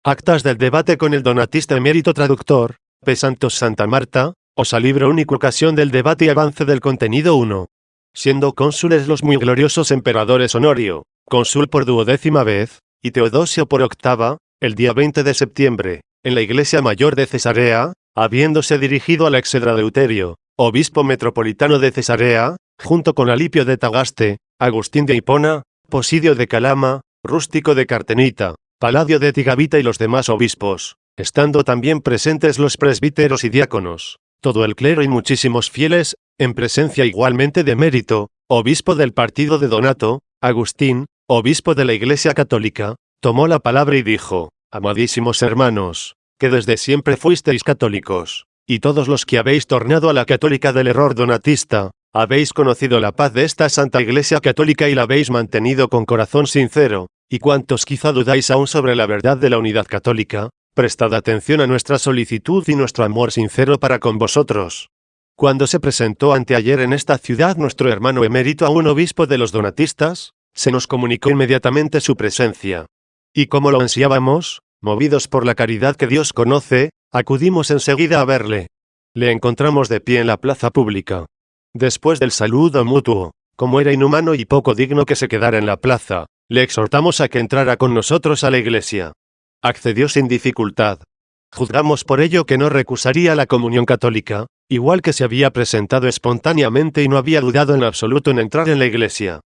Actas del debate con el donatista emérito traductor, P. Santos Santa Marta, os libro única ocasión del debate y avance del contenido 1. Siendo cónsules los muy gloriosos emperadores Honorio, cónsul por 12ª vez, y Teodosio por 8ª, el día 20 de septiembre, en la iglesia mayor de Cesarea, habiéndose dirigido a la exedra de Euterio, obispo metropolitano de Cesarea, junto con Alipio de Tagaste, Agustín de Hipona, Posidio de Calama, Rústico de Cartenita, Paladio de Tigavita y los demás obispos, estando también presentes los presbíteros y diáconos, todo el clero y muchísimos fieles, en presencia igualmente de Mérito, obispo del partido de Donato, Agustín, obispo de la Iglesia Católica, tomó la palabra y dijo: amadísimos hermanos, que desde siempre fuisteis católicos, y todos los que habéis tornado a la católica del error donatista, habéis conocido la paz de esta Santa Iglesia Católica y la habéis mantenido con corazón sincero, y cuantos quizá dudáis aún sobre la verdad de la unidad católica, prestad atención a nuestra solicitud y nuestro amor sincero para con vosotros. Cuando se presentó anteayer en esta ciudad nuestro hermano emérito a un obispo de los donatistas, se nos comunicó inmediatamente su presencia. Y como lo ansiábamos, movidos por la caridad que Dios conoce, acudimos enseguida a verle. Le encontramos de pie en la plaza pública. Después del saludo mutuo, como era inhumano y poco digno que se quedara en la plaza, le exhortamos a que entrara con nosotros a la iglesia. Accedió sin dificultad. Juzgamos por ello que no recusaría la comunión católica, igual que se había presentado espontáneamente y no había dudado en absoluto en entrar en la iglesia.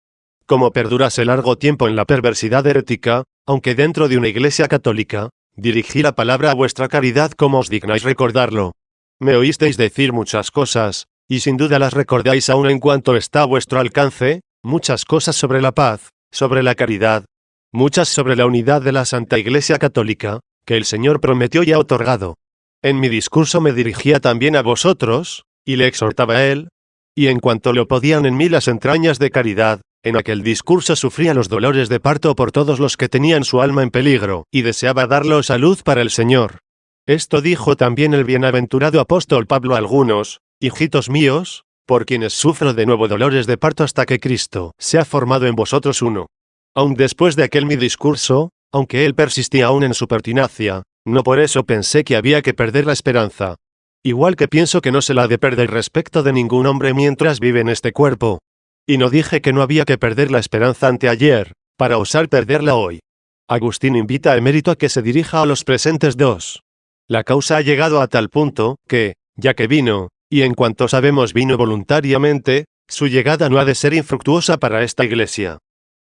Como perdurase largo tiempo en la perversidad herética, aunque dentro de una iglesia católica, dirigí la palabra a vuestra caridad como os dignáis recordarlo. Me oísteis decir muchas cosas, y sin duda las recordáis aún en cuanto está a vuestro alcance, muchas cosas sobre la paz, sobre la caridad, muchas sobre la unidad de la Santa Iglesia Católica, que el Señor prometió y ha otorgado. En mi discurso me dirigía también a vosotros, y le exhortaba a él, y en cuanto lo podían en mí las entrañas de caridad, en aquel discurso sufría los dolores de parto por todos los que tenían su alma en peligro, y deseaba darlos a luz para el Señor. Esto dijo también el bienaventurado apóstol Pablo a algunos: hijitos míos, por quienes sufro de nuevo dolores de parto hasta que Cristo se ha formado en vosotros uno. Aun después de aquel mi discurso, aunque él persistía aún en su pertinacia, no por eso pensé que había que perder la esperanza. Igual que pienso que no se la ha de perder respecto de ningún hombre mientras vive en este cuerpo. Y no dije que no había que perder la esperanza anteayer, para osar perderla hoy. Agustín invita a emérito a que se dirija a los presentes 2. La causa ha llegado a tal punto, que, ya que vino, y en cuanto sabemos vino voluntariamente, su llegada no ha de ser infructuosa para esta iglesia.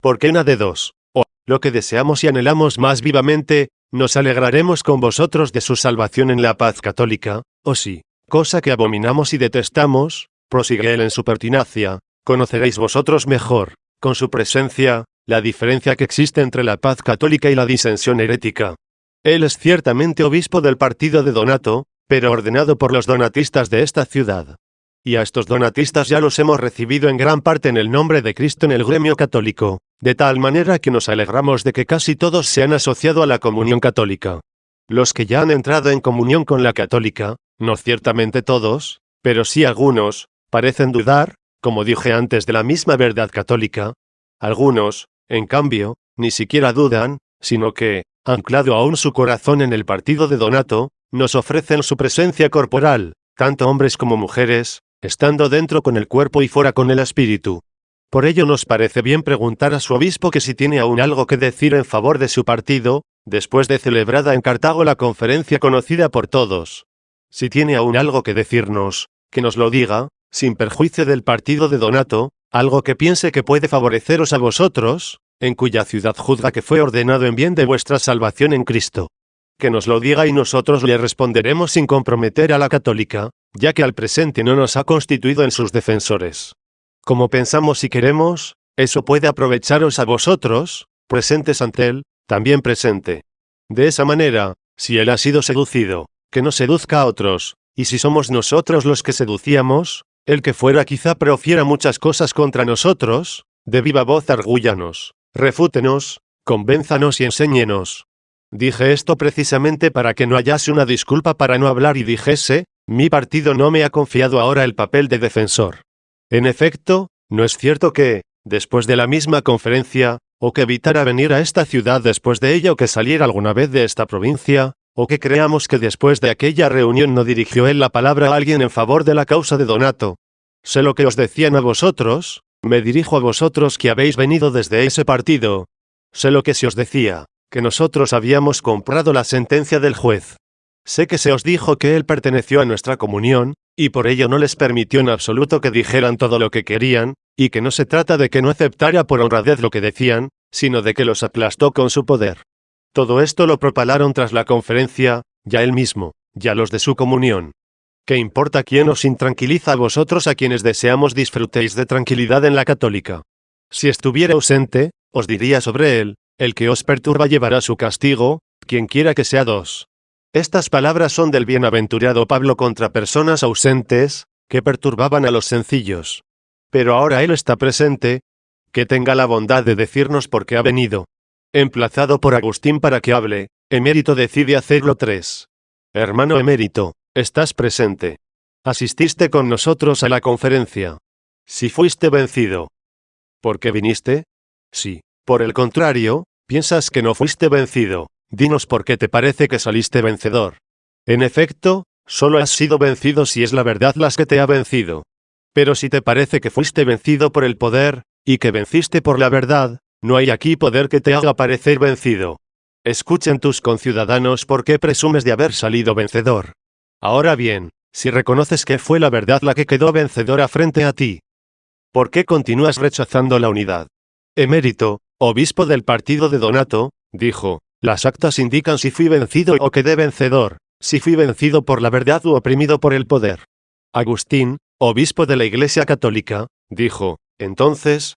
Porque una de dos: o, lo que deseamos y anhelamos más vivamente, nos alegraremos con vosotros de su salvación en la paz católica, o si, cosa que abominamos y detestamos, prosigue él en su pertinacia, conoceréis vosotros mejor, con su presencia, la diferencia que existe entre la paz católica y la disensión herética. Él es ciertamente obispo del partido de Donato, pero ordenado por los donatistas de esta ciudad. Y a estos donatistas ya los hemos recibido en gran parte en el nombre de Cristo en el gremio católico, de tal manera que nos alegramos de que casi todos se han asociado a la comunión católica. Los que ya han entrado en comunión con la católica, no ciertamente todos, pero sí algunos, parecen dudar, como dije antes, de la misma verdad católica. Algunos, en cambio, ni siquiera dudan, sino que, anclado aún su corazón en el partido de Donato, nos ofrecen su presencia corporal, tanto hombres como mujeres, estando dentro con el cuerpo y fuera con el espíritu. Por ello nos parece bien preguntar a su obispo que si tiene aún algo que decir en favor de su partido, después de celebrada en Cartago la conferencia conocida por todos. Si tiene aún algo que decirnos, que nos lo diga, sin perjuicio del partido de Donato, algo que piense que puede favoreceros a vosotros, en cuya ciudad juzga que fue ordenado en bien de vuestra salvación en Cristo. Que nos lo diga y nosotros le responderemos sin comprometer a la católica, ya que al presente no nos ha constituido en sus defensores. Como pensamos y queremos, eso puede aprovecharos a vosotros, presentes ante él, también presente. De esa manera, si él ha sido seducido, que no seduzca a otros, y si somos nosotros los que seducíamos, el que fuera quizá profiera muchas cosas contra nosotros, de viva voz argúyanos, refútenos, convénzanos y enséñenos. Dije esto precisamente para que no hallase una disculpa para no hablar y dijese: mi partido no me ha confiado ahora el papel de defensor. En efecto, no es cierto que, después de la misma conferencia, o que evitara venir a esta ciudad después de ella o que saliera alguna vez de esta provincia, o que creamos que después de aquella reunión no dirigió él la palabra a alguien en favor de la causa de Donato. Sé lo que os decían a vosotros, me dirijo a vosotros que habéis venido desde ese partido. Sé lo que se os decía, que nosotros habíamos comprado la sentencia del juez. Sé que se os dijo que él perteneció a nuestra comunión, y por ello no les permitió en absoluto que dijeran todo lo que querían, y que no se trata de que no aceptara por honradez lo que decían, sino de que los aplastó con su poder. Todo esto lo propalaron tras la conferencia, ya él mismo, ya los de su comunión. ¿Qué importa quién os intranquiliza a vosotros a quienes deseamos disfrutéis de tranquilidad en la católica? Si estuviera ausente, os diría sobre él, el que os perturba llevará su castigo, quien quiera que sea dos. Estas palabras son del bienaventurado Pablo contra personas ausentes, que perturbaban a los sencillos. Pero ahora él está presente, que tenga la bondad de decirnos por qué ha venido. Emplazado por Agustín para que hable, Emérito decide hacerlo 3. Hermano Emérito, estás presente. Asististe con nosotros a la conferencia. Si fuiste vencido. ¿Por qué viniste? Sí. Por el contrario, piensas que no fuiste vencido. Dinos por qué te parece que saliste vencedor. En efecto, solo has sido vencido si es la verdad las que te ha vencido. Pero si te parece que fuiste vencido por el poder, y que venciste por la verdad, no hay aquí poder que te haga parecer vencido. Escuchen tus conciudadanos por qué presumes de haber salido vencedor. Ahora bien, si reconoces que fue la verdad la que quedó vencedora frente a ti, ¿por qué continúas rechazando la unidad? Emérito, obispo del partido de Donato, dijo, las actas indican si fui vencido o quedé vencedor, si fui vencido por la verdad u oprimido por el poder. Agustín, obispo de la Iglesia Católica, dijo, entonces,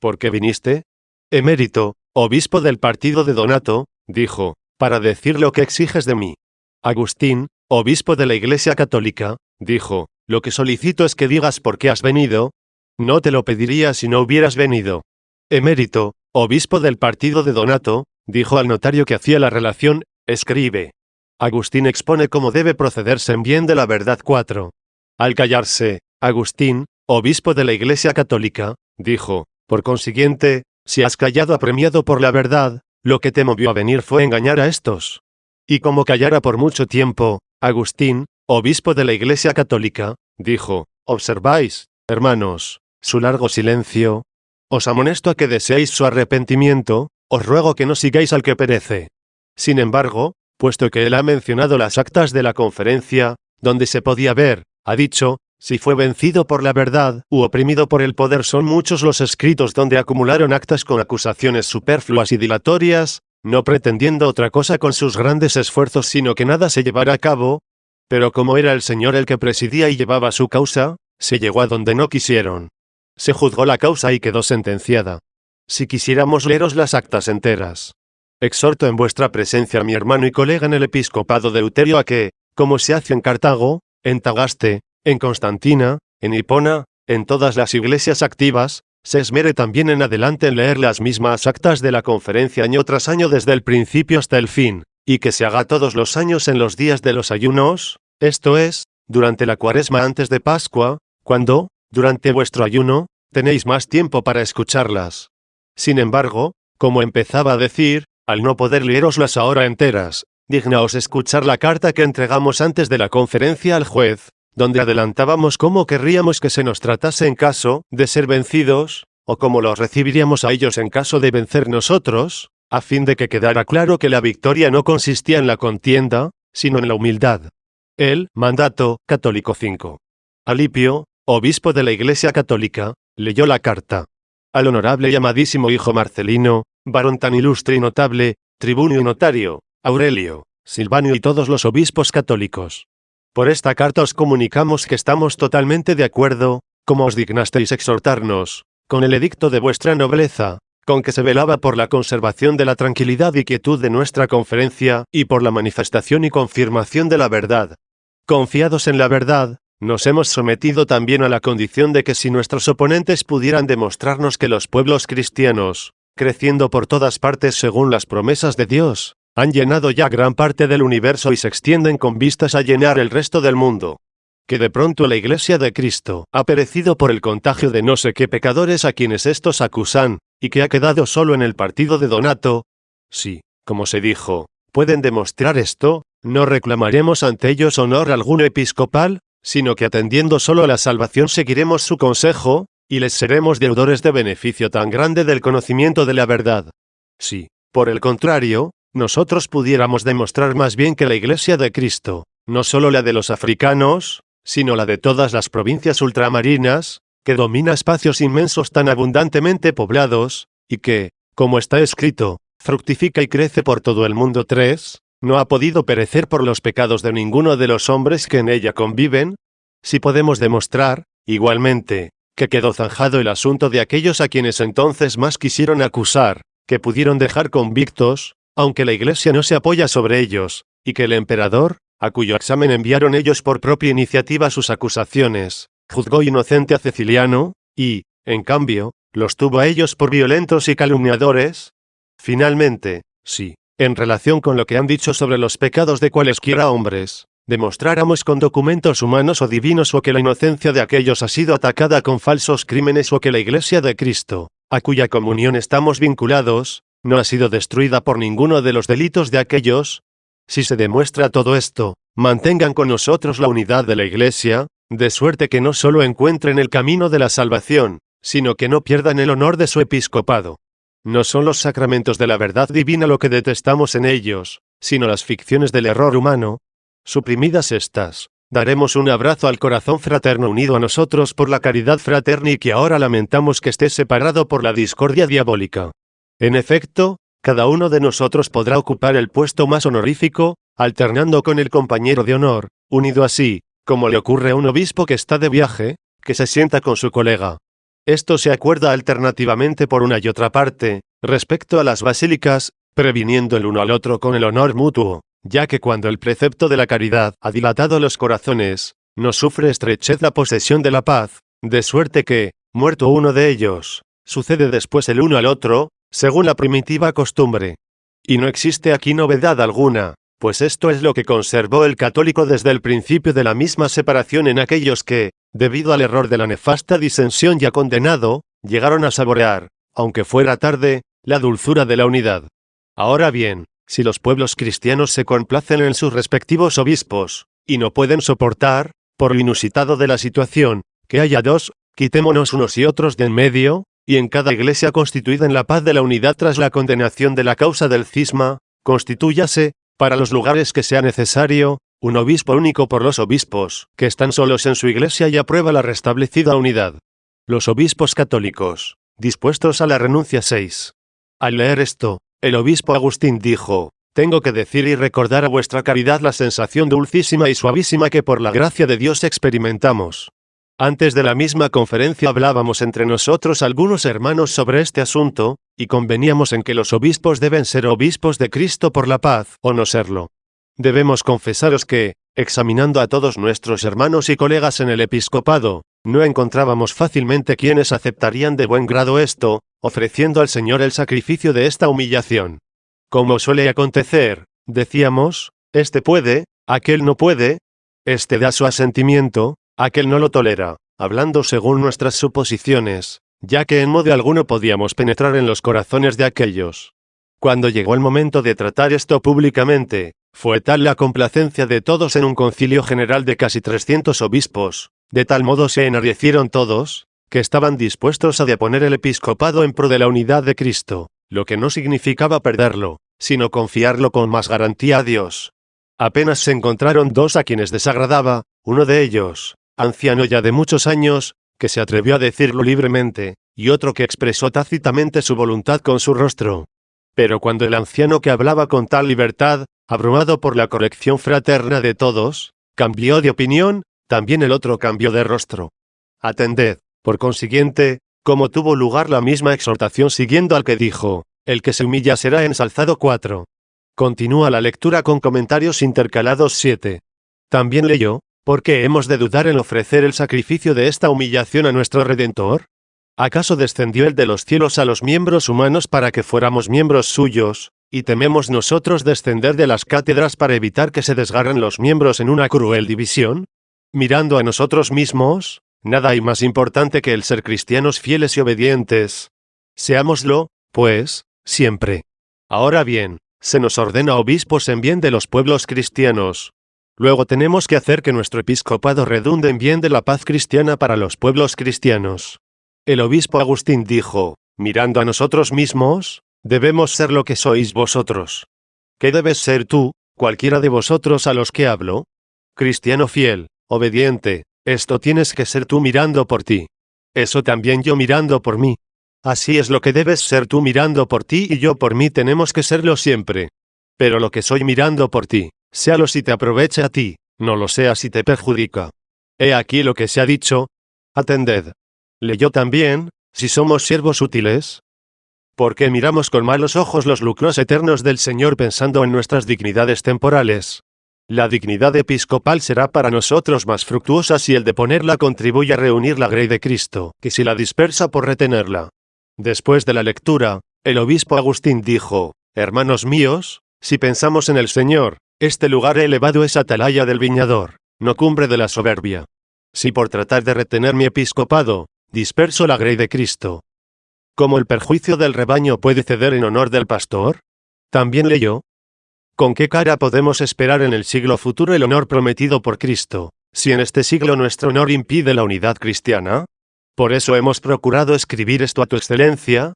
¿por qué viniste? Emérito, obispo del partido de Donato, dijo, para decir lo que exiges de mí. Agustín, obispo de la Iglesia Católica, dijo, lo que solicito es que digas por qué has venido. No te lo pediría si no hubieras venido. Emérito, obispo del partido de Donato, dijo al notario que hacía la relación, escribe. Agustín expone cómo debe procederse en bien de la verdad 4. Al callarse, Agustín, obispo de la Iglesia Católica, dijo, por consiguiente, si has callado apremiado por la verdad, lo que te movió a venir fue engañar a estos. Y como callara por mucho tiempo, Agustín, obispo de la Iglesia Católica, dijo, observáis, hermanos, su largo silencio. Os amonesto a que deseéis su arrepentimiento, os ruego que no sigáis al que perece. Sin embargo, puesto que él ha mencionado las actas de la conferencia, donde se podía ver, ha dicho, si fue vencido por la verdad u oprimido por el poder, son muchos los escritos donde acumularon actas con acusaciones superfluas y dilatorias, no pretendiendo otra cosa con sus grandes esfuerzos sino que nada se llevara a cabo. Pero como era el Señor el que presidía y llevaba su causa, se llegó a donde no quisieron. Se juzgó la causa y quedó sentenciada. Si quisiéramos leeros las actas enteras. Exhorto en vuestra presencia a mi hermano y colega en el episcopado de Eleuterio a que, como se hace en Cartago, en Tagaste, en Constantina, en Hipona, en todas las iglesias activas, se esmere también en adelante en leer las mismas actas de la conferencia año tras año desde el principio hasta el fin, y que se haga todos los años en los días de los ayunos, esto es, durante la Cuaresma antes de Pascua, cuando, durante vuestro ayuno, tenéis más tiempo para escucharlas. Sin embargo, como empezaba a decir, al no poder leeroslas ahora enteras, dignaos escuchar la carta que entregamos antes de la conferencia al juez, donde adelantábamos cómo querríamos que se nos tratase en caso de ser vencidos, o cómo los recibiríamos a ellos en caso de vencer nosotros, a fin de que quedara claro que la victoria no consistía en la contienda, sino en la humildad. El Mandato Católico 5. Alipio, obispo de la Iglesia Católica, leyó la carta. Al honorable y amadísimo hijo Marcelino, varón tan ilustre y notable, tribuno y notario, Aurelio, Silvanio y todos los obispos católicos. Por esta carta os comunicamos que estamos totalmente de acuerdo, como os dignasteis exhortarnos, con el edicto de vuestra nobleza, con que se velaba por la conservación de la tranquilidad y quietud de nuestra conferencia, y por la manifestación y confirmación de la verdad. Confiados en la verdad, nos hemos sometido también a la condición de que si nuestros oponentes pudieran demostrarnos que los pueblos cristianos, creciendo por todas partes según las promesas de Dios, han llenado ya gran parte del universo y se extienden con vistas a llenar el resto del mundo, que de pronto la Iglesia de Cristo ha perecido por el contagio de no sé qué pecadores a quienes estos acusan, y que ha quedado solo en el partido de Donato. Si, como se dijo, pueden demostrar esto, no reclamaremos ante ellos honor alguno episcopal, sino que atendiendo solo a la salvación seguiremos su consejo, y les seremos deudores de beneficio tan grande del conocimiento de la verdad. Si, por el contrario, nosotros pudiéramos demostrar más bien que la Iglesia de Cristo, no solo la de los africanos, sino la de todas las provincias ultramarinas, que domina espacios inmensos tan abundantemente poblados, y que, como está escrito, fructifica y crece por todo el mundo 3, no ha podido perecer por los pecados de ninguno de los hombres que en ella conviven. Si podemos demostrar, igualmente, que quedó zanjado el asunto de aquellos a quienes entonces más quisieron acusar, que pudieron dejar convictos, aunque la Iglesia no se apoya sobre ellos, y que el emperador, a cuyo examen enviaron ellos por propia iniciativa sus acusaciones, juzgó inocente a Ceciliano, y, en cambio, los tuvo a ellos por violentos y calumniadores. Finalmente, si, en relación con lo que han dicho sobre los pecados de cualesquiera hombres, demostráramos con documentos humanos o divinos o que la inocencia de aquellos ha sido atacada con falsos crímenes o que la Iglesia de Cristo, a cuya comunión estamos vinculados, no ha sido destruida por ninguno de los delitos de aquellos, si se demuestra todo esto, mantengan con nosotros la unidad de la Iglesia, de suerte que no solo encuentren el camino de la salvación, sino que no pierdan el honor de su episcopado. No son los sacramentos de la verdad divina lo que detestamos en ellos, sino las ficciones del error humano. Suprimidas estas, daremos un abrazo al corazón fraterno unido a nosotros por la caridad fraterna y que ahora lamentamos que esté separado por la discordia diabólica. En efecto, cada uno de nosotros podrá ocupar el puesto más honorífico, alternando con el compañero de honor, unido así, como le ocurre a un obispo que está de viaje, que se sienta con su colega. Esto se acuerda alternativamente por una y otra parte, respecto a las basílicas, previniendo el uno al otro con el honor mutuo, ya que cuando el precepto de la caridad ha dilatado los corazones, no sufre estrechez la posesión de la paz, de suerte que, muerto uno de ellos, sucede después el uno al otro, según la primitiva costumbre. Y no existe aquí novedad alguna, pues esto es lo que conservó el católico desde el principio de la misma separación en aquellos que, debido al error de la nefasta disensión ya condenado, llegaron a saborear, aunque fuera tarde, la dulzura de la unidad. Ahora bien, si los pueblos cristianos se complacen en sus respectivos obispos, y no pueden soportar, por lo inusitado de la situación, que haya dos, quitémonos unos y otros de en medio, y en cada iglesia constituida en la paz de la unidad tras la condenación de la causa del cisma, constitúyase, para los lugares que sea necesario, un obispo único por los obispos, que están solos en su iglesia y aprueba la restablecida unidad. Los obispos católicos, dispuestos a la renuncia 6. Al leer esto, el obispo Agustín dijo: tengo que decir y recordar a vuestra caridad la sensación dulcísima y suavísima que por la gracia de Dios experimentamos. Antes de la misma conferencia hablábamos entre nosotros algunos hermanos sobre este asunto, y conveníamos en que los obispos deben ser obispos de Cristo por la paz, o no serlo. Debemos confesaros que, examinando a todos nuestros hermanos y colegas en el episcopado, no encontrábamos fácilmente quienes aceptarían de buen grado esto, ofreciendo al Señor el sacrificio de esta humillación. Como suele acontecer, decíamos, este puede, aquel no puede, este da su asentimiento, aquel no lo tolera, hablando según nuestras suposiciones, ya que en modo alguno podíamos penetrar en los corazones de aquellos. Cuando llegó el momento de tratar esto públicamente, fue tal la complacencia de todos en un concilio general de casi 300 obispos, de tal modo se enardecieron todos, que estaban dispuestos a deponer el episcopado en pro de la unidad de Cristo, lo que no significaba perderlo, sino confiarlo con más garantía a Dios. Apenas se encontraron dos a quienes desagradaba, uno de ellos, anciano ya de muchos años, que se atrevió a decirlo libremente, y otro que expresó tácitamente su voluntad con su rostro. Pero cuando el anciano que hablaba con tal libertad, abrumado por la corrección fraterna de todos, cambió de opinión, también el otro cambió de rostro. Atended, por consiguiente, cómo tuvo lugar la misma exhortación siguiendo al que dijo: el que se humilla será ensalzado. 4. Continúa la lectura con comentarios intercalados. 7. También leyó: ¿por qué hemos de dudar en ofrecer el sacrificio de esta humillación a nuestro Redentor? ¿Acaso descendió el de los cielos a los miembros humanos para que fuéramos miembros suyos, y tememos nosotros descender de las cátedras para evitar que se desgarren los miembros en una cruel división? Mirando a nosotros mismos, nada hay más importante que el ser cristianos fieles y obedientes. Seámoslo, pues, siempre. Ahora bien, se nos ordena obispos en bien de los pueblos cristianos. Luego tenemos que hacer que nuestro episcopado redunde en bien de la paz cristiana para los pueblos cristianos. El obispo Agustín dijo, mirando a nosotros mismos, debemos ser lo que sois vosotros. ¿Qué debes ser tú, cualquiera de vosotros a los que hablo? Cristiano fiel, obediente, esto tienes que ser tú mirando por ti. Eso también yo mirando por mí. Así es lo que debes ser tú mirando por ti y yo por mí tenemos que serlo siempre. Pero lo que soy mirando por ti, séalo si te aprovecha a ti, no lo sea si te perjudica. He aquí lo que se ha dicho. Atended. Leyó también, si somos siervos útiles. ¿Por qué miramos con malos ojos los lucros eternos del Señor pensando en nuestras dignidades temporales? La dignidad episcopal será para nosotros más fructuosa si el de ponerla contribuye a reunir la grey de Cristo, que si la dispersa por retenerla. Después de la lectura, el obispo Agustín dijo, hermanos míos, si pensamos en el Señor, este lugar elevado es atalaya del viñador, no cumbre de la soberbia. Si por tratar de retener mi episcopado, disperso la grey de Cristo, ¿cómo el perjuicio del rebaño puede ceder en honor del pastor? También leyó. ¿Con qué cara podemos esperar en el siglo futuro el honor prometido por Cristo, si en este siglo nuestro honor impide la unidad cristiana? Por eso hemos procurado escribir esto a tu excelencia.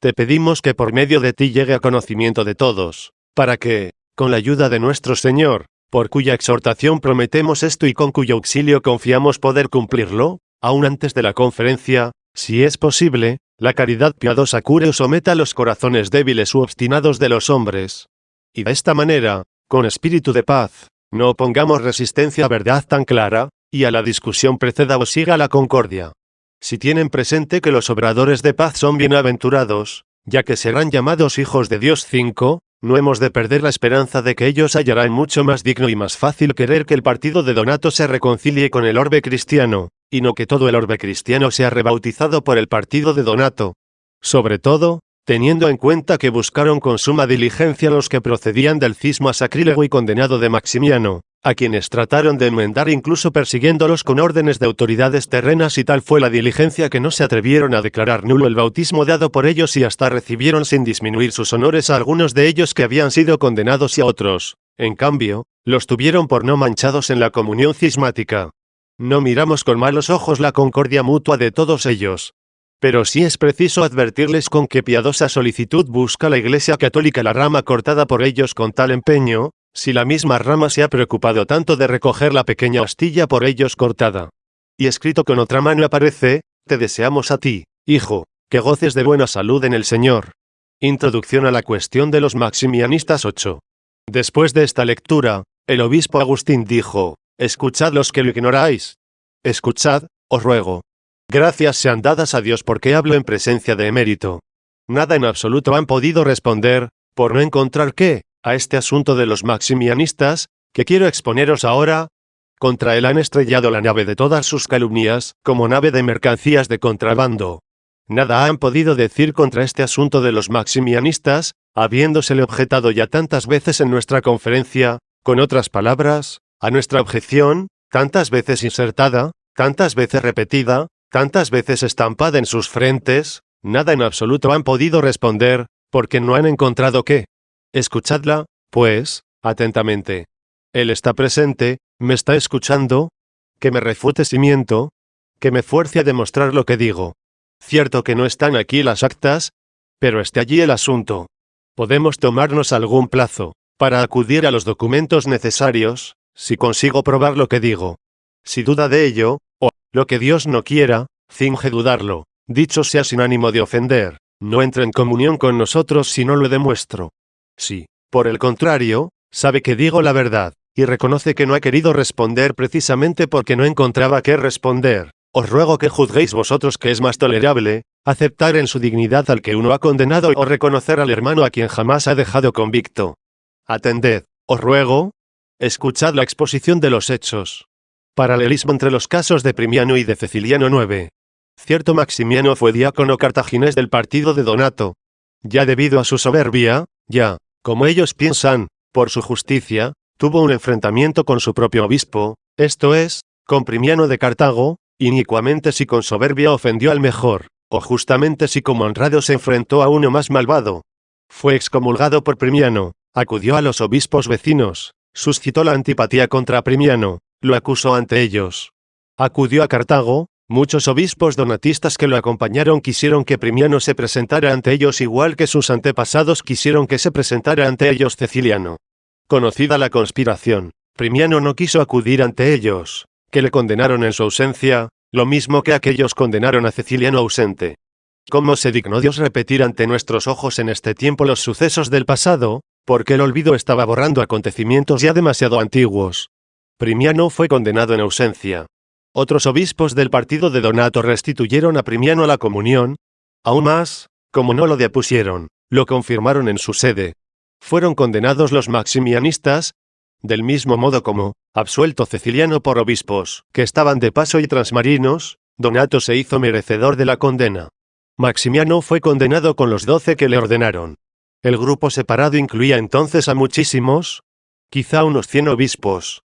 Te pedimos que por medio de ti llegue a conocimiento de todos, para que, con la ayuda de nuestro Señor, por cuya exhortación prometemos esto y con cuyo auxilio confiamos poder cumplirlo, aún antes de la conferencia, si es posible, la caridad piadosa cure o someta los corazones débiles u obstinados de los hombres. Y de esta manera, con espíritu de paz, no opongamos resistencia a verdad tan clara, y a la discusión preceda o siga la concordia. Si tienen presente que los obradores de paz son bienaventurados, ya que serán llamados hijos de Dios 5, no hemos de perder la esperanza de que ellos hallarán mucho más digno y más fácil querer que el partido de Donato se reconcilie con el orbe cristiano, y no que todo el orbe cristiano sea rebautizado por el partido de Donato. Sobre todo, teniendo en cuenta que buscaron con suma diligencia los que procedían del cisma sacrílego y condenado de Maximiano, a quienes trataron de enmendar incluso persiguiéndolos con órdenes de autoridades terrenas y tal fue la diligencia que no se atrevieron a declarar nulo el bautismo dado por ellos y hasta recibieron sin disminuir sus honores a algunos de ellos que habían sido condenados y a otros, en cambio, los tuvieron por no manchados en la comunión cismática. No miramos con malos ojos la concordia mutua de todos ellos. Pero sí es preciso advertirles con qué piadosa solicitud busca la Iglesia Católica la rama cortada por ellos con tal empeño, si la misma rama se ha preocupado tanto de recoger la pequeña astilla por ellos cortada. Y escrito con otra mano aparece, te deseamos a ti, hijo, que goces de buena salud en el Señor. Introducción a la cuestión de los maximianistas 8. Después de esta lectura, el obispo Agustín dijo, escuchad los que lo ignoráis. Escuchad, os ruego. Gracias sean dadas a Dios porque hablo en presencia de emérito. Nada en absoluto han podido responder, por no encontrar qué, a este asunto de los maximianistas, que quiero exponeros ahora. Contra él han estrellado la nave de todas sus calumnias, como nave de mercancías de contrabando. Nada han podido decir contra este asunto de los maximianistas, habiéndosele objetado ya tantas veces en nuestra conferencia, con otras palabras, a nuestra objeción, tantas veces insertada, tantas veces repetida, tantas veces estampada en sus frentes, nada en absoluto han podido responder, porque no han encontrado qué. Escuchadla, pues, atentamente. Él está presente, me está escuchando, que me refute si miento, que me fuerce a demostrar lo que digo. Cierto que no están aquí las actas, pero esté allí el asunto. Podemos tomarnos algún plazo, para acudir a los documentos necesarios, si consigo probar lo que digo. Si duda de ello, o, lo que Dios no quiera, finge dudarlo, dicho sea sin ánimo de ofender, no entre en comunión con nosotros si no lo demuestro. Si, por el contrario, sabe que digo la verdad, y reconoce que no ha querido responder precisamente porque no encontraba qué responder, os ruego que juzguéis vosotros que es más tolerable, aceptar en su dignidad al que uno ha condenado o reconocer al hermano a quien jamás ha dejado convicto. Atended, os ruego, escuchad la exposición de los hechos. Paralelismo entre los casos de Primiano y de Ceciliano 9. Cierto Maximiano fue diácono cartaginés del partido de Donato. Ya debido a su soberbia, ya, como ellos piensan, por su justicia, tuvo un enfrentamiento con su propio obispo, esto es, con Primiano de Cartago, inicuamente si con soberbia ofendió al mejor, o justamente si como honrado se enfrentó a uno más malvado. Fue excomulgado por Primiano, acudió a los obispos vecinos, suscitó la antipatía contra Primiano, lo acusó ante ellos. Acudió a Cartago, muchos obispos donatistas que lo acompañaron quisieron que Primiano se presentara ante ellos igual que sus antepasados quisieron que se presentara ante ellos Ceciliano. Conocida la conspiración, Primiano no quiso acudir ante ellos, que le condenaron en su ausencia, lo mismo que aquellos condenaron a Ceciliano ausente. ¿Cómo se dignó Dios repetir ante nuestros ojos en este tiempo los sucesos del pasado? Porque el olvido estaba borrando acontecimientos ya demasiado antiguos. Primiano fue condenado en ausencia. Otros obispos del partido de Donato restituyeron a Primiano a la comunión. Aún más, como no lo depusieron, lo confirmaron en su sede. Fueron condenados los maximianistas, del mismo modo como, absuelto Ceciliano por obispos que estaban de paso y transmarinos, Donato se hizo merecedor de la condena. Maximiano fue condenado con los 12 que le ordenaron. El grupo separado incluía entonces a muchísimos, quizá unos 100 obispos.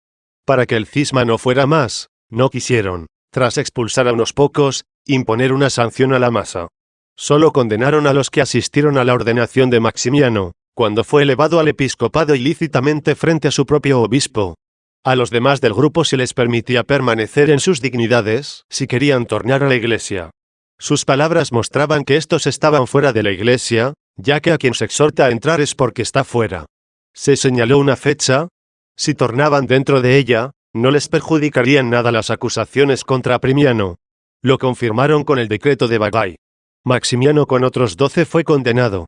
Para que el cisma no fuera más, no quisieron, tras expulsar a unos pocos, imponer una sanción a la masa. Solo condenaron a los que asistieron a la ordenación de Maximiano, cuando fue elevado al episcopado ilícitamente frente a su propio obispo. A los demás del grupo se les permitía permanecer en sus dignidades, si querían tornar a la iglesia. Sus palabras mostraban que estos estaban fuera de la iglesia, ya que a quien se exhorta a entrar es porque está fuera. Se señaló una fecha. Si tornaban dentro de ella, no les perjudicarían nada las acusaciones contra Primiano. Lo confirmaron con el decreto de Bagay. Maximiano con otros 12 fue condenado.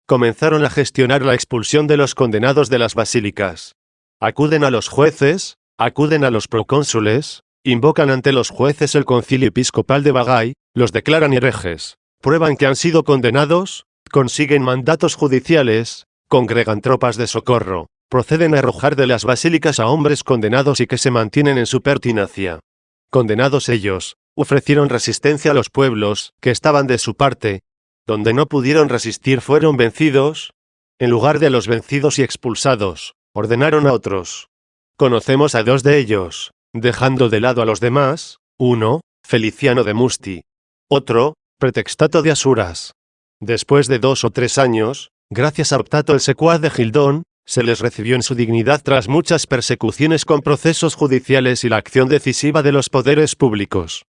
Comenzaron a gestionar la expulsión de los condenados de las basílicas. Acuden a los jueces, acuden a los procónsules, invocan ante los jueces el concilio episcopal de Bagay, los declaran herejes, prueban que han sido condenados, consiguen mandatos judiciales, congregan tropas de socorro, proceden a arrojar de las basílicas a hombres condenados y que se mantienen en su pertinacia. Condenados ellos, ofrecieron resistencia a los pueblos, que estaban de su parte. Donde no pudieron resistir fueron vencidos. En lugar de los vencidos y expulsados, ordenaron a otros. Conocemos a 2 de ellos, dejando de lado a los demás. Uno, Feliciano de Musti. Otro, Pretextato de Asuras. Después de 2 o 3 años, gracias a Optato el secuaz de Gildón, se les recibió en su dignidad tras muchas persecuciones con procesos judiciales y la acción decisiva de los poderes públicos.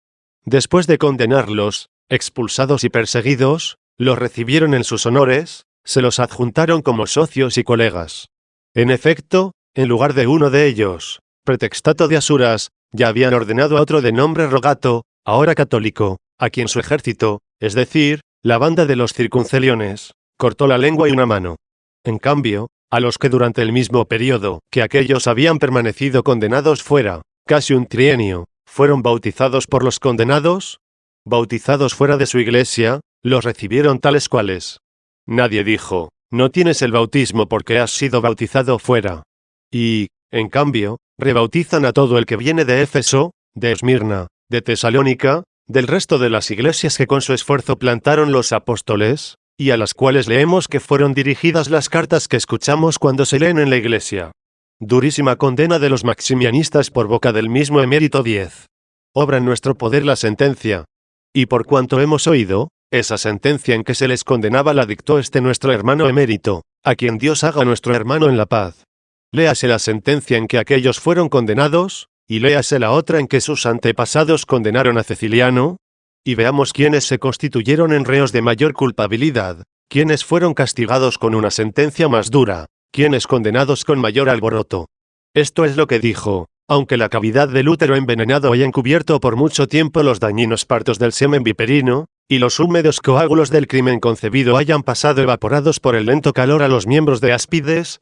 Después de condenarlos, expulsados y perseguidos, los recibieron en sus honores, se los adjuntaron como socios y colegas. En efecto, en lugar de uno de ellos, Pretextato de Asuras, ya habían ordenado a otro de nombre Rogato, ahora católico, a quien su ejército, es decir, la banda de los circunceliones, cortó la lengua y una mano. En cambio, a los que durante el mismo periodo que aquellos habían permanecido condenados fuera, casi un trienio, fueron bautizados por los condenados, bautizados fuera de su iglesia, los recibieron tales cuales. Nadie dijo, no tienes el bautismo porque has sido bautizado fuera. Y, en cambio, rebautizan a todo el que viene de Éfeso, de Esmirna, de Tesalónica, del resto de las iglesias que con su esfuerzo plantaron los apóstoles, y a las cuales leemos que fueron dirigidas las cartas que escuchamos cuando se leen en la iglesia. Durísima condena de los maximianistas por boca del mismo Emérito X. Obra en nuestro poder la sentencia. Y por cuanto hemos oído, esa sentencia en que se les condenaba la dictó este nuestro hermano emérito, a quien Dios haga nuestro hermano en la paz. Léase la sentencia en que aquellos fueron condenados, y léase la otra en que sus antepasados condenaron a Ceciliano, y veamos quiénes se constituyeron en reos de mayor culpabilidad, quiénes fueron castigados con una sentencia más dura, quiénes condenados con mayor alboroto. Esto es lo que dijo: aunque la cavidad del útero envenenado haya encubierto por mucho tiempo los dañinos partos del semen viperino, y los húmedos coágulos del crimen concebido hayan pasado evaporados por el lento calor a los miembros de áspides,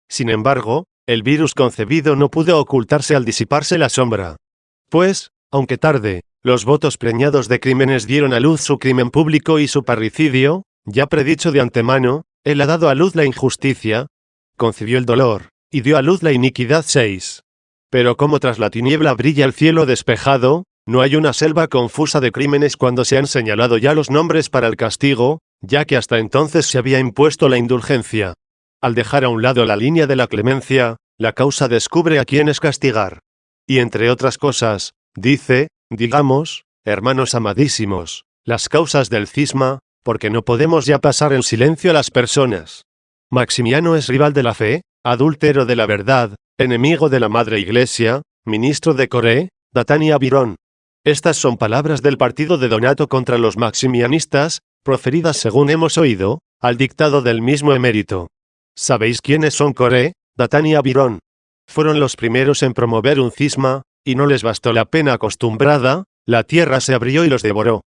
sin embargo, el virus concebido no pudo ocultarse al disiparse la sombra. Pues, aunque tarde, los votos preñados de crímenes dieron a luz su crimen público y su parricidio, ya predicho de antemano, él ha dado a luz la injusticia, concibió el dolor, y dio a luz la iniquidad 6. Pero como tras la tiniebla brilla el cielo despejado, no hay una selva confusa de crímenes cuando se han señalado ya los nombres para el castigo, ya que hasta entonces se había impuesto la indulgencia. Al dejar a un lado la línea de la clemencia, la causa descubre a quiénes castigar. Y entre otras cosas, dice, digamos, hermanos amadísimos, Las causas del cisma, porque no podemos ya pasar en silencio a las personas. Maximiano es rival de la fe, adúltero de la verdad, enemigo de la Madre Iglesia, ministro de Coré, Datán y Abirón. Estas son palabras del partido de Donato contra los maximianistas, proferidas según hemos oído, al dictado del mismo emérito. ¿Sabéis quiénes son Coré, Datán y Abirón? Fueron los primeros en promover un cisma, y no les bastó la pena acostumbrada, la tierra se abrió y los devoró.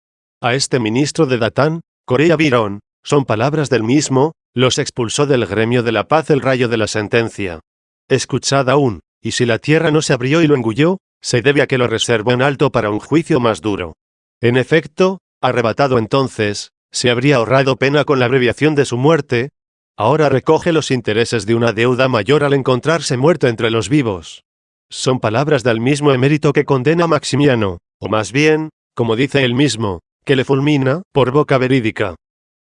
A este ministro de Datán, Coré y Abirón, son palabras del mismo, los expulsó del gremio de la paz el rayo de la sentencia. Escuchad aún, y si la tierra no se abrió y lo engulló, se debe a que lo reservó en alto para un juicio más duro. En efecto, arrebatado entonces, se habría ahorrado pena con la abreviación de su muerte. Ahora recoge los intereses de una deuda mayor al encontrarse muerto entre los vivos. Son palabras del mismo emérito que condena a Maximiano, o más bien, como dice él mismo, que le fulmina por boca verídica.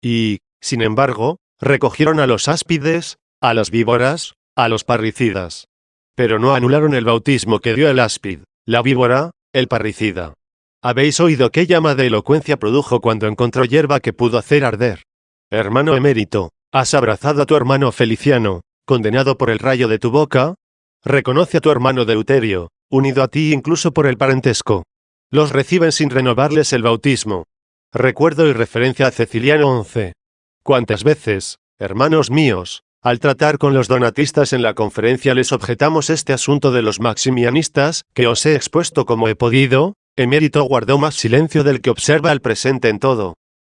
Y, sin embargo, recogieron a los áspides, a las víboras, a los parricidas. Pero no anularon el bautismo que dio el áspid, la víbora, el parricida. ¿Habéis oído qué llama de elocuencia produjo cuando encontró hierba que pudo hacer arder? Hermano emérito, ¿has abrazado a tu hermano Feliciano, condenado por el rayo de tu boca? Reconoce a tu hermano Deuterio, unido a ti incluso por el parentesco. Los reciben sin renovarles el bautismo. Recuerdo y referencia a Ceciliano 11. ¿Cuántas veces, hermanos míos, al tratar con los donatistas en la conferencia les objetamos este asunto de los maximianistas, que os he expuesto como he podido? Emérito guardó más silencio del que observa el presente en todo.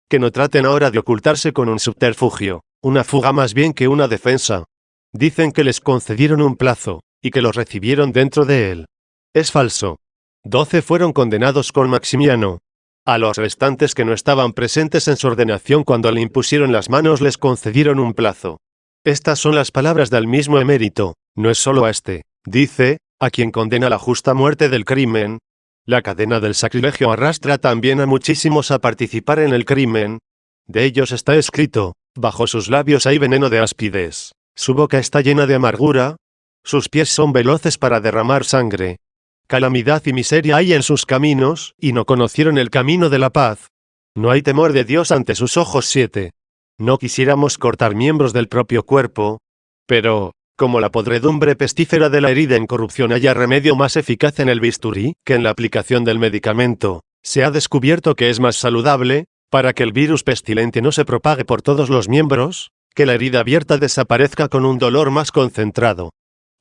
Que no traten ahora de ocultarse con un subterfugio, una fuga más bien que una defensa. Dicen que les concedieron un plazo, y que los recibieron dentro de él. Es falso. 12 fueron condenados con Maximiano. A los restantes que no estaban presentes en su ordenación cuando le impusieron las manos les concedieron un plazo. Estas son las palabras del mismo emérito, no es solo a este, dice, a quien condena la justa muerte del crimen. La cadena del sacrilegio arrastra también a muchísimos a participar en el crimen. De ellos está escrito, bajo sus labios hay veneno de áspides, su boca está llena de amargura, sus pies son veloces para derramar sangre. Calamidad y miseria hay en sus caminos, y no conocieron el camino de la paz. No hay temor de Dios ante sus ojos. 7. No quisiéramos cortar miembros del propio cuerpo, pero, como la podredumbre pestífera de la herida en corrupción haya remedio más eficaz en el bisturí que en la aplicación del medicamento, se ha descubierto que es más saludable, para que el virus pestilente no se propague por todos los miembros, que la herida abierta desaparezca con un dolor más concentrado.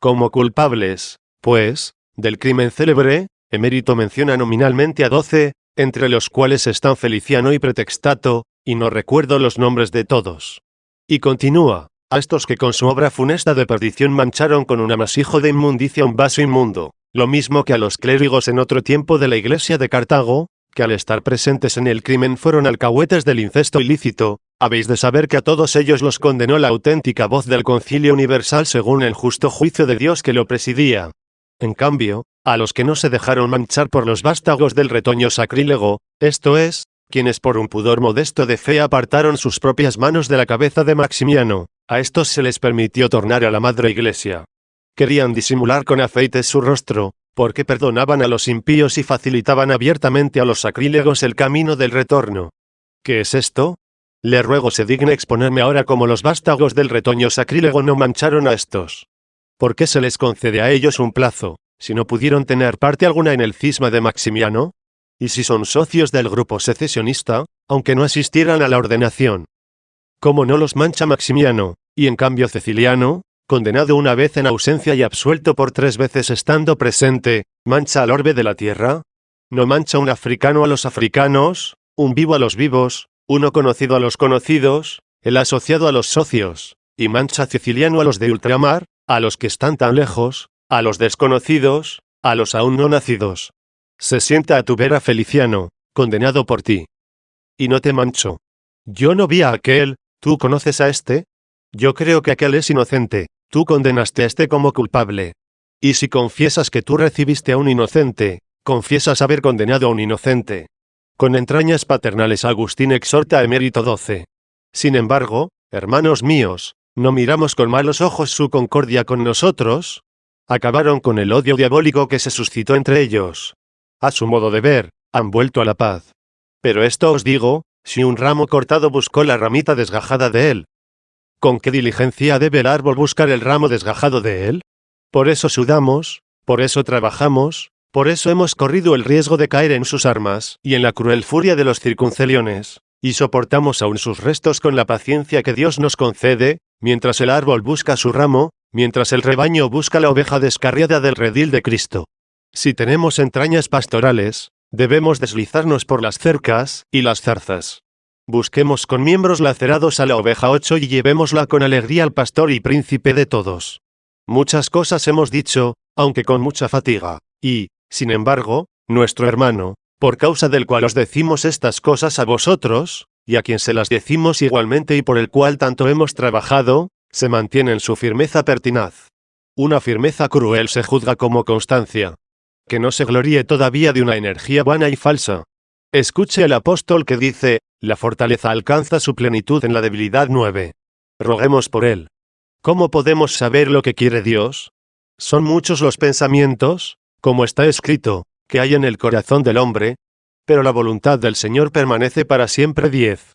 Como culpables, pues, del crimen célebre, emérito menciona nominalmente a 12, entre los cuales están Feliciano y Pretextato, y no recuerdo los nombres de todos. Y continúa, a estos que con su obra funesta de perdición mancharon con un amasijo de inmundicia un vaso inmundo, lo mismo que a los clérigos en otro tiempo de la Iglesia de Cartago, que al estar presentes en el crimen fueron alcahuetes del incesto ilícito, habéis de saber que a todos ellos los condenó la auténtica voz del Concilio Universal según el justo juicio de Dios que lo presidía. En cambio, a los que no se dejaron manchar por los vástagos del retoño sacrílego, esto es, quienes por un pudor modesto de fe apartaron sus propias manos de la cabeza de Maximiano, a estos se les permitió tornar a la Madre Iglesia. Querían disimular con afeites su rostro, porque perdonaban a los impíos y facilitaban abiertamente a los sacrílegos el camino del retorno. ¿Qué es esto? Le ruego se digne exponerme ahora cómo los vástagos del retoño sacrílego no mancharon a estos. ¿Por qué se les concede a ellos un plazo, si no pudieron tener parte alguna en el cisma de Maximiano? ¿Y si son socios del grupo secesionista, aunque no asistieran a la ordenación? ¿Cómo no los mancha Maximiano, y en cambio Ceciliano, condenado una vez en ausencia y absuelto por 3 veces estando presente, mancha al orbe de la tierra? ¿No mancha un africano a los africanos, un vivo a los vivos, uno conocido a los conocidos, el asociado a los socios, y mancha Ceciliano a los de ultramar, a los que están tan lejos, a los desconocidos, a los aún no nacidos? Se sienta a tu vera Feliciano, condenado por ti. Y no te manchó. Yo no vi a aquel, ¿tú conoces a este? Yo creo que aquel es inocente, tú condenaste a este como culpable. Y si confiesas que tú recibiste a un inocente, confiesas haber condenado a un inocente. Con entrañas paternales Agustín exhorta a Emérito 12. Sin embargo, hermanos míos, ¿no miramos con malos ojos su concordia con nosotros? Acabaron con el odio diabólico que se suscitó entre ellos. A su modo de ver, han vuelto a la paz. Pero esto os digo, si un ramo cortado buscó la ramita desgajada de él, ¿con qué diligencia debe el árbol buscar el ramo desgajado de él? Por eso sudamos, por eso trabajamos, por eso hemos corrido el riesgo de caer en sus armas y en la cruel furia de los circunceliones, y soportamos aún sus restos con la paciencia que Dios nos concede, mientras el árbol busca su ramo, mientras el rebaño busca la oveja descarriada del redil de Cristo. Si tenemos entrañas pastorales, debemos deslizarnos por las cercas y las zarzas. Busquemos con miembros lacerados a la oveja 8 y llevémosla con alegría al pastor y príncipe de todos. Muchas cosas hemos dicho, aunque con mucha fatiga, y, sin embargo, nuestro hermano, por causa del cual os decimos estas cosas a vosotros, y a quien se las decimos igualmente y por el cual tanto hemos trabajado, se mantiene en su firmeza pertinaz. Una firmeza cruel se juzga como constancia. Que no se gloríe todavía de una energía vana y falsa. Escuche el apóstol que dice, la fortaleza alcanza su plenitud en la debilidad 9. Roguemos por él. ¿Cómo podemos saber lo que quiere Dios? Son muchos los pensamientos, como está escrito, que hay en el corazón del hombre, pero la voluntad del Señor permanece para siempre. 10.